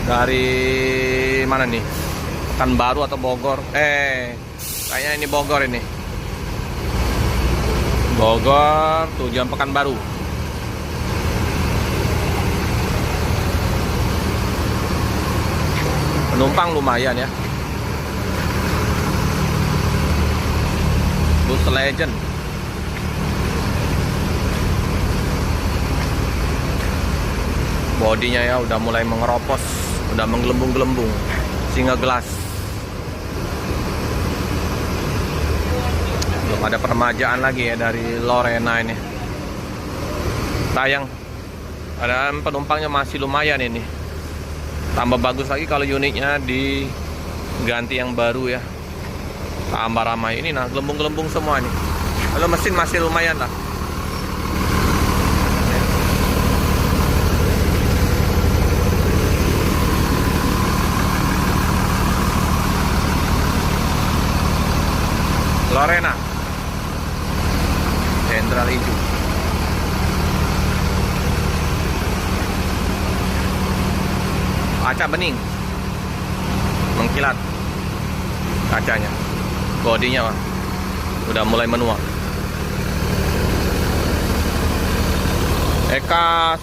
Dari mana nih? Pekanbaru atau Bogor? Kayaknya ini Bogor ini. Bogor, tujuan Pekanbaru. Penumpang lumayan ya. Bus Legend. Bodinya ya udah mulai mengeropos, udah menggelembung-gelembung, singa gelas. Belum ada peremajaan lagi ya dari Lorena ini. Sayang, padahal penumpangnya masih lumayan ini. Tambah bagus lagi kalau unitnya diganti yang baru ya. Tambah ramai ini, nah gelembung-gelembung semua nih. Kalau mesin masih lumayan lah. Lorena Jenderal hijau. Kaca bening mengkilat kacanya. Bodinya udah mulai menua. Eka